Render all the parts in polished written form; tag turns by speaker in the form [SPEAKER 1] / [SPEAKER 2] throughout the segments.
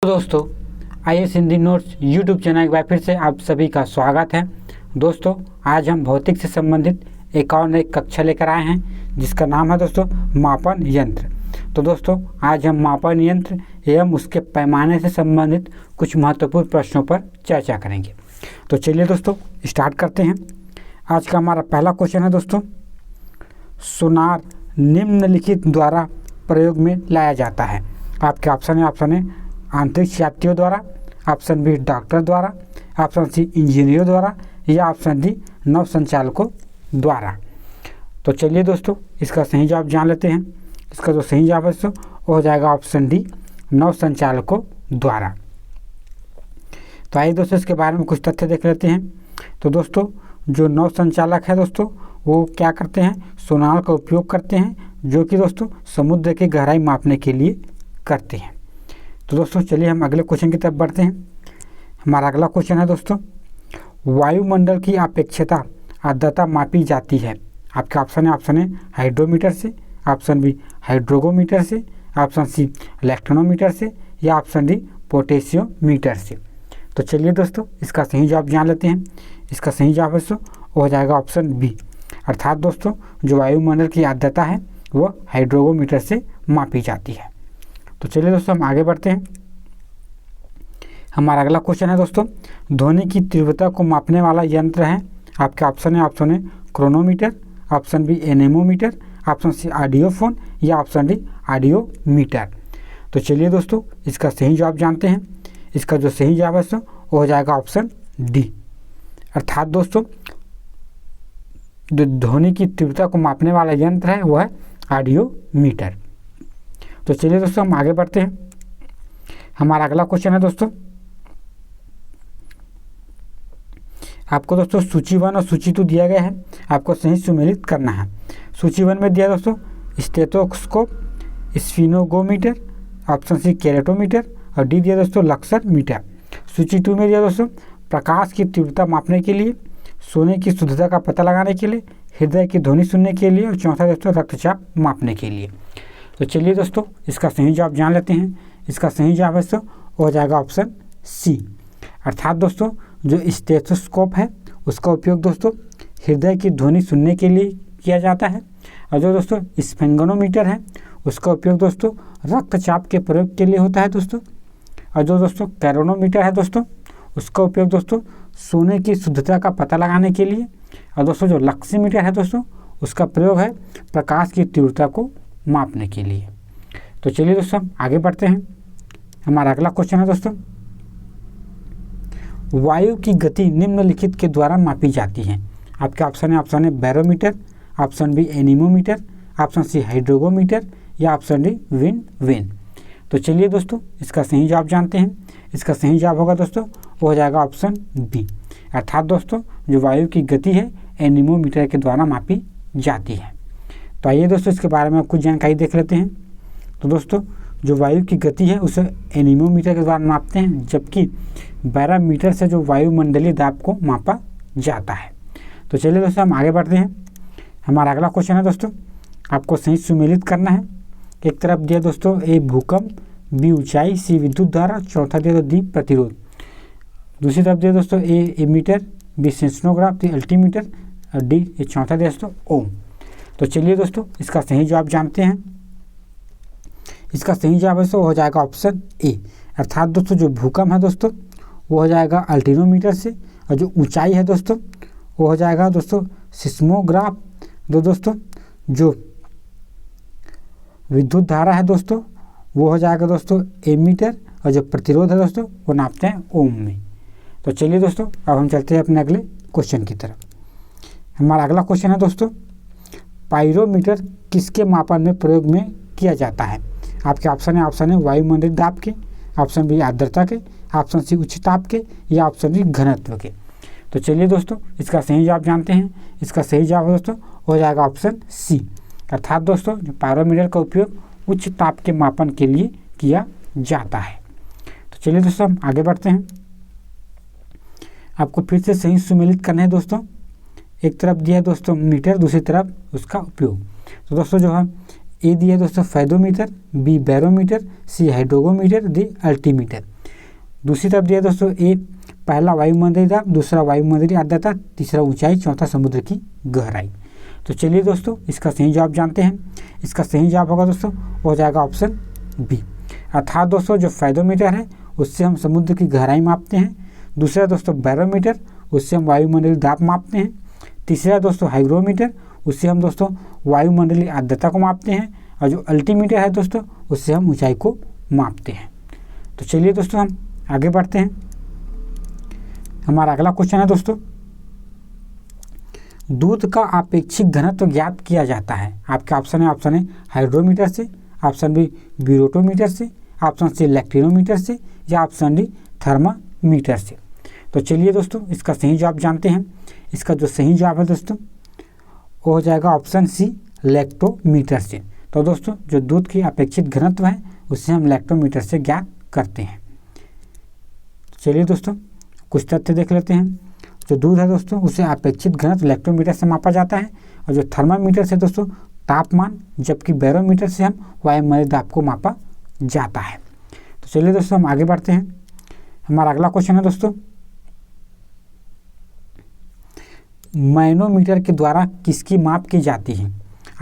[SPEAKER 1] तो दोस्तों IAS Hindi notes YouTube channel एक बार फिर से आप सभी का स्वागत है। दोस्तों आज हम भौतिक से संबंधित एक और नई कक्षा लेकर आए हैं जिसका नाम है दोस्तों मापन यंत्र। तो दोस्तों आज हम मापन यंत्र एवं उसके पैमाने से संबंधित कुछ महत्वपूर्ण प्रश्नों पर चर्चा करेंगे। तो चलिए दोस्तों स्टार्ट करते हैं। आज का हमारा पहला क्वेश्चन है दोस्तों, सोनार निम्नलिखित द्वारा प्रयोग में लाया जाता है। आपके ऑप्शन है आंतरिक यात्रियों द्वारा, ऑप्शन बी डॉक्टर द्वारा, ऑप्शन सी इंजीनियरों द्वारा या ऑप्शन डी नव संचालकों द्वारा। तो चलिए दोस्तों इसका सही जवाब जान लेते हैं। इसका जो सही जवाब है दोस्तों वो हो जाएगा ऑप्शन डी नव संचालकों द्वारा। तो आइए दोस्तों इसके बारे में कुछ तथ्य देख लेते हैं। तो दोस्तों जो नव संचालक है दोस्तों वो क्या करते हैं, सोनार का उपयोग करते हैं, जो कि दोस्तों समुद्र की गहराई मापने के लिए करते हैं। तो दोस्तों चलिए हम अगले क्वेश्चन की तरफ बढ़ते हैं। हमारा अगला क्वेश्चन है दोस्तों, वायुमंडल की अपेक्षिता आर्द्रता मापी जाती है। आपके ऑप्शन है हाइड्रोमीटर से, ऑप्शन बी हाइड्रोगोमीटर से, ऑप्शन सी इलेक्ट्रोनोमीटर से या ऑप्शन डी पोटेशियोमीटर से। तो चलिए दोस्तों इसका सही जवाब जान लेते हैं। इसका सही जवाब है दोस्तों वो हो जाएगा ऑप्शन बी, अर्थात दोस्तों जो वायुमंडल की आर्द्रता है वह हाइड्रोगोमीटर से मापी जाती है। तो चलिए दोस्तों हम आगे बढ़ते हैं। हमारा अगला क्वेश्चन है दोस्तों, ध्वनि की तीव्रता को मापने वाला यंत्र है। आपके ऑप्शन है chronometer, option B anemometer, option C audiophone या ऑप्शन डी ऑडियोमीटर। तो चलिए दोस्तों इसका सही जवाब जानते हैं। इसका जो सही जवाब है दोस्तों वो हो जाएगा ऑप्शन डी, अर्थात दोस्तों जो ध्वनि की तीव्रता को मापने वाला यंत्र है वह है ऑडियोमीटर। तो चलिए दोस्तों हम आगे बढ़ते हैं। हमारा अगला क्वेश्चन है दोस्तों, आपको दोस्तों सूची 1 और सूची 2 दिया गया है, आपको सही सुमेलित करना है। सूची 1 में दिया दोस्तों स्टेथोस्कोप, स्फिनोगोमीटर, ऑप्शन सी कैरेटोमीटर और डी दिया दोस्तों लक्सर मीटर। सूची 2 में दिया दोस्तों प्रकाश की तीव्रता मापने के लिए, सोने की शुद्धता का पता लगाने के लिए, हृदय की ध्वनि सुनने के लिए और चौथा दोस्तों रक्तचाप मापने के लिए। तो चलिए दोस्तों इसका सही जवाब जान लेते हैं। इसका सही जवाब है दोस्तों हो जाएगा ऑप्शन सी, अर्थात दोस्तों जो स्टेथोस्कोप है उसका उपयोग दोस्तों हृदय की ध्वनि सुनने के लिए किया जाता है, और जो दोस्तों स्फिंगोमीटर है उसका उपयोग दोस्तों रक्तचाप के प्रयोग के लिए होता है दोस्तों, और जो दोस्तों कैरोनोमीटर है दोस्तों उसका उपयोग दोस्तों सोने की शुद्धता का पता लगाने के लिए, और दोस्तों जो लक्सीमीटर है दोस्तों उसका प्रयोग है प्रकाश की तीव्रता को मापने के लिए। तो चलिए दोस्तों हम आगे बढ़ते हैं। हमारा अगला क्वेश्चन है दोस्तों, वायु की गति निम्नलिखित के द्वारा मापी जाती है। आपके ऑप्शन है barometer, option B anemometer, option C hygrometer या ऑप्शन डी विंड वेन। तो चलिए दोस्तों इसका सही जवाब जानते हैं। इसका सही जवाब होगा दोस्तों वो हो जाएगा ऑप्शन बी, अर्थात दोस्तों जो वायु की गति है एनीमोमीटर के द्वारा मापी जाती है। तो आइए दोस्तों इसके बारे में कुछ जानकारी देख लेते हैं। तो दोस्तों जो वायु की गति है उसे एनीमोमीटर के द्वारा मापते हैं, जबकि बैरोमीटर से जो वायुमंडलीय दाब को मापा जाता है। तो चलिए दोस्तों हम आगे बढ़ते हैं। हमारा अगला क्वेश्चन है दोस्तों, आपको सही सुमेलित करना है। एक तरफ दिया दोस्तों ए भूकंप, बी ऊंचाई, सी विद्युत धारा, चौथा दिया डी प्रतिरोध। दूसरी तरफ दिया दोस्तों A ammeter, B seismograph, D altimeter और डी चौथा दिया दोस्तों ओम। तो चलिए दोस्तों इसका सही जवाब जानते हैं। इसका सही जवाब है हो जाएगा ऑप्शन ए, अर्थात दोस्तों जो भूकंप है दोस्तों वो हो जाएगा अल्टीनोमीटर से, और जो ऊंचाई है दोस्तों वो हो जाएगा दोस्तों सिस्मोग्राफ। दोस्तों जो विद्युत धारा है दोस्तों वो हो जाएगा दोस्तों एमीटर, और जो प्रतिरोध है दोस्तों वो नापते हैं ओम में। तो चलिए दोस्तों अब हम चलते हैं अपने अगले क्वेश्चन की तरफ। हमारा अगला क्वेश्चन है दोस्तों, पाइरोमीटर किसके मापन में प्रयोग में किया जाता है। आपके ऑप्शन है वायुमंडलीय दाब के, ऑप्शन बी आर्द्रता के, ऑप्शन सी उच्च ताप के या ऑप्शन डी घनत्व के। तो चलिए दोस्तों इसका सही जवाब जानते हैं। इसका सही जवाब दोस्तों हो जाएगा ऑप्शन सी, अर्थात दोस्तों जो पाइरोमीटर का उपयोग उच्च ताप के मापन के लिए किया जाता है। तो चलिए दोस्तों हम आगे बढ़ते हैं। आपको फिर से सही सुमेलित करना है दोस्तों। एक तरफ दिया है दोस्तों मीटर, दूसरी तरफ उसका उपयोग। तो दोस्तों जो है ए दिया दोस्तों फेदोमीटर, बी बैरोमीटर, सी हाइड्रोगोमीटर, डी अल्टीमीटर। दूसरी तरफ दिया दोस्तों ए पहला वायुमंडलीय दाब, दूसरा वायुमंडलीय आर्द्रता, तीसरा ऊंचाई, चौथा समुद्र की गहराई। तो चलिए दोस्तों इसका सही जवाब जानते हैं। इसका सही जवाब होगा दोस्तों वो हो जाएगा ऑप्शन बी। अर्थात दोस्तों जो फेदोमीटर है उससे हम समुद्र की गहराई मापते हैं। दूसरा दोस्तों बैरोमीटर, उससे हम वायुमंडलीय दाब मापते हैं। तीसरा दोस्तों हाइग्रोमीटर, उससे हम दोस्तों वायुमंडलीय आर्द्रता को मापते हैं। और जो अल्टीमीटर है दोस्तों उससे हम ऊंचाई को मापते हैं। तो चलिए दोस्तों हम आगे बढ़ते हैं। हमारा अगला क्वेश्चन है दोस्तों, दूध का अपेक्षित घनत्व ज्ञात किया जाता है। आपके ऑप्शन है हाइड्रोमीटर से, ऑप्शन बी ब्यूरोटोमीटर से, ऑप्शन सी लैक्टिनोमीटर से, या ऑप्शन डी थर्मामीटर से। तो चलिए दोस्तों इसका सही जवाब जानते हैं। इसका जो सही जवाब है दोस्तों वो हो जाएगा ऑप्शन सी लैक्टोमीटर से। तो दोस्तों जो दूध की अपेक्षित घनत्व है उसे हम लैक्टोमीटर से ज्ञात करते हैं। चलिए दोस्तों कुछ तथ्य देख लेते हैं। जो दूध है दोस्तों उसे अपेक्षित घनत्व लैक्टोमीटर से मापा जाता है, और जो थर्मामीटर से दोस्तों तापमान, जबकि बैरोमीटर से हम वायुमंडलीय दाब को मापा जाता है। तो चलिए दोस्तों हम आगे बढ़ते हैं। हमारा अगला क्वेश्चन है दोस्तों, मैनोमीटर के द्वारा किसकी माप की जाती है।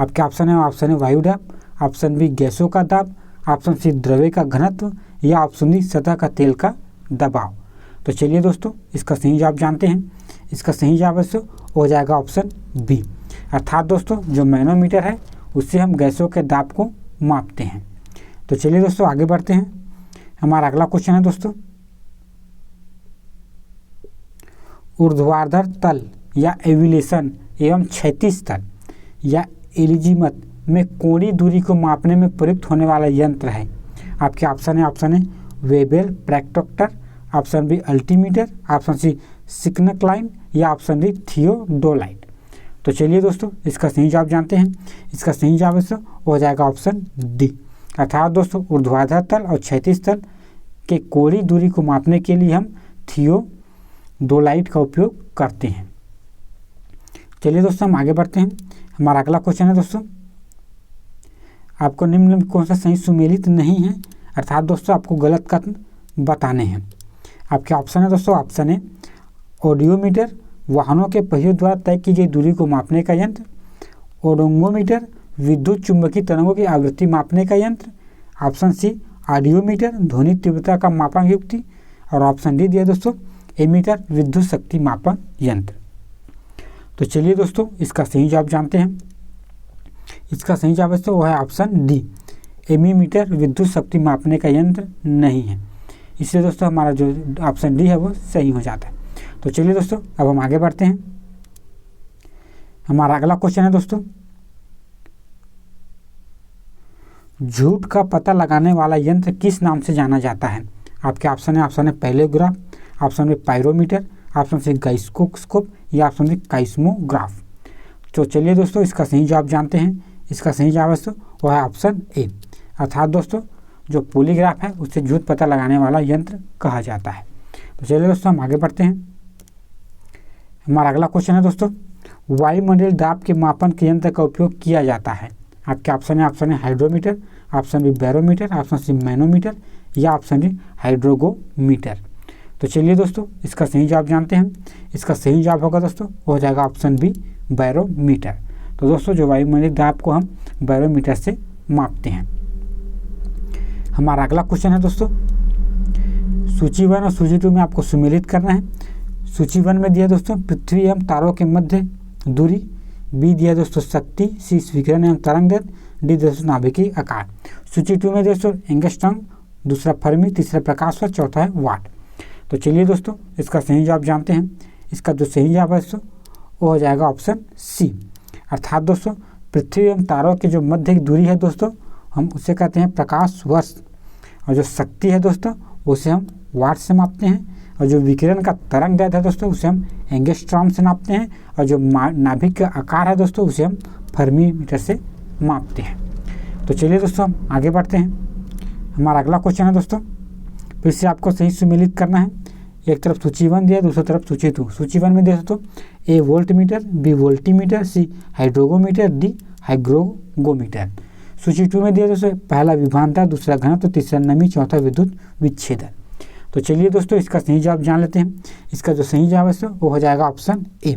[SPEAKER 1] आपके ऑप्शन है वायु दाब, ऑप्शन बी गैसों का दाब, ऑप्शन सी द्रव्य का घनत्व, या ऑप्शन डी सतह का तेल का दबाव। तो चलिए दोस्तों इसका सही जवाब जानते हैं। इसका सही जवाब हो जाएगा ऑप्शन बी। अर्थात दोस्तों जो मैनोमीटर है उससे हम गैसों के दाब को मापते हैं। तो चलिए दोस्तों आगे बढ़ते हैं। हमारा अगला क्वेश्चन है दोस्तों, ऊर्ध्वाधर तल या एविलेशन एवं क्षैतिज तल या एलिजीमत में कोणीय दूरी को मापने में प्रयुक्त होने वाला यंत्र है। आपके ऑप्शन है bevel protractor, option B altimeter, option C सिग्नकलाइन, या ऑप्शन डी थियोडोलाइट। तो चलिए दोस्तों इसका सही जवाब जानते हैं। इसका सही जवाब हो जाएगा ऑप्शन डी। अर्थात दोस्तों ऊर्ध्वाधर तल और क्षैतिज तल के कोणीय दूरी को मापने के लिए हम थियोडोलाइट का उपयोग करते हैं। चलिए दोस्तों हम आगे बढ़ते हैं। हमारा अगला क्वेश्चन है दोस्तों, आपको निम्न में कौन सा सही सुमेलित नहीं है, अर्थात दोस्तों आपको गलत कथन बताने हैं। आपके ऑप्शन है दोस्तों, ऑप्शन ए ऑडियोमीटर, वाहनों के पहियों द्वारा तय की गई दूरी को मापने का यंत्र, ओडोंगोमीटर, विद्युत चुंबकीय तरंगों की आवृत्ति मापने का यंत्र, ऑप्शन सी ऑडियोमीटर, ध्वनि तीव्रता का मापन युक्ति, और ऑप्शन डी दिया दोस्तों एमीटर, विद्युत शक्ति मापन यंत्र। तो चलिए दोस्तों इसका सही जवाब जानते हैं। इसका सही जवाब वो है ऑप्शन डी, एमीमीटर विद्युत शक्ति मापने का यंत्र नहीं है। इसलिए दोस्तों हमारा जो ऑप्शन डी है वो सही हो जाता है। तो चलिए दोस्तों अब हम आगे बढ़ते हैं। हमारा अगला क्वेश्चन है दोस्तों, झूठ का पता लगाने वाला यंत्र किस नाम से जाना जाता है। आपके ऑप्शन है paleograph, option B pyrometer, option C gyroscope, या ऑप्शन डी काइस्मोग्राफ। तो चलिए दोस्तों इसका सही जवाब जानते हैं। इसका सही जवाब वो है ऑप्शन ए। अर्थात दोस्तों जो पॉलीग्राफ है उससे झूठ पता लगाने वाला यंत्र कहा जाता है। तो चलिए दोस्तों हम आगे बढ़ते हैं। हमारा अगला क्वेश्चन है दोस्तों, वायुमंडलीय दाब के मापन के यंत्र का उपयोग किया जाता है। आपके ऑप्शन है hydrometer, option B barometer, option C manometer, या ऑप्शन डी हाइड्रोगोमीटर। तो चलिए दोस्तों इसका सही जवाब जानते हैं। इसका सही जवाब होगा दोस्तों हो जाएगा ऑप्शन बी बैरोमीटर। तो दोस्तों जो वायुमंडलीय दाब को हम बैरोमीटर से मापते हैं। हमारा अगला क्वेश्चन है दोस्तों, सूची 1 और सूची 2 में आपको सुमेलित करना है। सूची 1 में दिया दोस्तों पृथ्वी एवं तारों के मध्य दूरी, बी दिया दोस्तों शक्ति, सी विकिरण एवं तरंग दैर्ध्य, डी दोस्तों नाभिकीय आकार। सूची 2 में दोस्तों एंगस्ट्रॉम, दूसरा फर्मी, तीसरा प्रकाश वर्ष, चौथा है वाट। तो चलिए दोस्तों इसका सही जवाब जानते हैं। इसका जो सही जवाब है दोस्तों वो हो जाएगा ऑप्शन सी। अर्थात दोस्तों पृथ्वी एवं तारों की जो मध्य की दूरी है दोस्तों हम उसे कहते हैं प्रकाश वर्ष, और जो शक्ति है दोस्तों उसे हम वाट से मापते हैं, और जो विकिरण का तरंग दैर्ध्य है दोस्तों उसे हम एंगस्ट्रॉम से मापते हैं, और जो नाभिक का आकार है दोस्तों उसे हम फर्मीमीटर से मापते हैं। तो चलिए दोस्तों हम आगे बढ़ते हैं। हमारा अगला क्वेश्चन है दोस्तों, फिर से आपको सही सुमेलित करना है। एक तरफ सूची 1 दिया, दूसरी तरफ सूची 2। सूची 1 में दिया दोस्तों ए वोल्टमीटर, बी वोल्टीमीटर, सी हाइड्रोगोमीटर, डी हाइग्रोगोमीटर। सूची 2 में दिया दोस्तों पहला विभवांतर, दूसरा घनत्व, तीसरा नमी, चौथा विद्युत विच्छेदन। तो चलिए दोस्तों इसका सही जवाब जान लेते हैं। इसका जो सही जवाब है दोस्तों वो हो जाएगा ऑप्शन ए।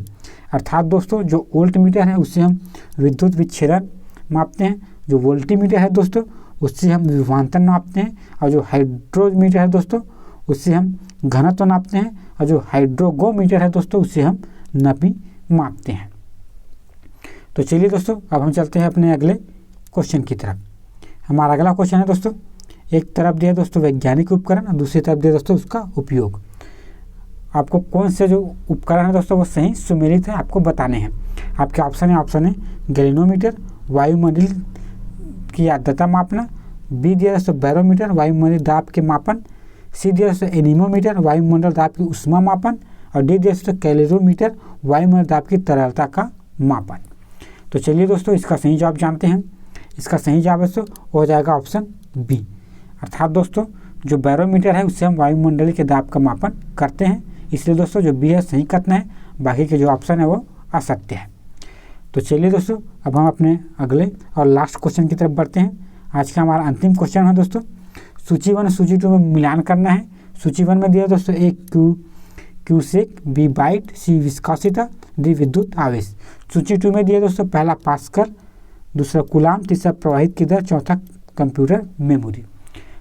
[SPEAKER 1] अर्थात दोस्तों जो वोल्ट मीटर है उससे हम विद्युत विच्छेदन मापते हैं, जो वोल्टीमीटर है दोस्तों उससे हम विभवांतर नापते हैं, और जो हाइड्रोमीटर है दोस्तों उससे हम घनत्व नापते हैं, और जो हाइड्रोगोमीटर है दोस्तों उससे हम नमी मापते हैं। तो चलिए दोस्तों अब हम चलते हैं अपने अगले क्वेश्चन की तरफ। हमारा अगला क्वेश्चन है दोस्तों, एक तरफ दिया दोस्तों वैज्ञानिक उपकरण और दूसरी तरफ दिया दोस्तों उसका उपयोग। आपको कौन से जो उपकरण है दोस्तों वो सही सुमेलित है आपको बताने हैं। आपके ऑप्शन है गैल्वेनोमीटर वायुमंडल की आर्द्रता मापना, बी दिया दोस्तों बैरोमीटर वायुमंडल दाब के मापन, सी दिया दोस्तों एनीमोमीटर वायुमंडल दाब की उष्मा मापन, और डी दिया दोस्तों कैलोरीमीटर वायुमंडल दाब की तरलता का मापन। तो चलिए दोस्तों इसका सही जवाब जानते हैं। इसका सही जवाब दोस्तों हो जाएगा ऑप्शन बी। अर्थात दोस्तों जो बैरोमीटर है उससे हम वायुमंडल के दाब का मापन करते हैं, इसलिए दोस्तों जो बी है सही कथन है, बाकी के जो ऑप्शन है वो असत्य है। तो चलिए दोस्तों अब हम अपने अगले और लास्ट क्वेश्चन की तरफ बढ़ते हैं। आज का हमारा अंतिम क्वेश्चन है दोस्तों, सूची 1 सूची 2 में मिलान करना है। सूची 1 में दिया दोस्तों ए क्यूसेक, बी बाइट, सी विस्कोसिटी, डी विद्युत आवेश। सूची 2 में दिया दोस्तों पहला पास्कल, दूसरा कूलाम, तीसरा प्रवाहित की दर, चौथा कंप्यूटर मेमोरी।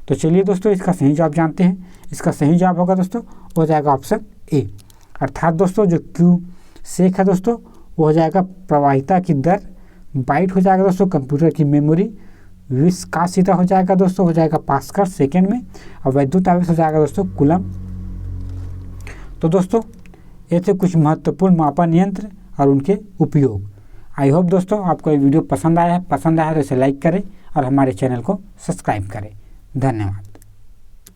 [SPEAKER 1] तो चलिए दोस्तों इसका सही जवाब जानते हैं। इसका सही जवाब होगा दोस्तों हो जाएगा ऑप्शन ए। अर्थात दोस्तों जो क्यूसेक है दोस्तों वो हो जाएगा प्रवाहिता की दर, बाइट हो जाएगा दोस्तों कंप्यूटर की मेमोरी, विस्कोसिटी हो जाएगा दोस्तों हो जाएगा पास्कल सेकेंड में, और विद्युत आवेश हो जाएगा दोस्तों कूलम। तो दोस्तों ये थे कुछ महत्वपूर्ण मापन यंत्र और उनके उपयोग। आई होप दोस्तों आपको ये वीडियो पसंद आया है तो इसे लाइक करें और हमारे चैनल को सब्सक्राइब करें। धन्यवाद।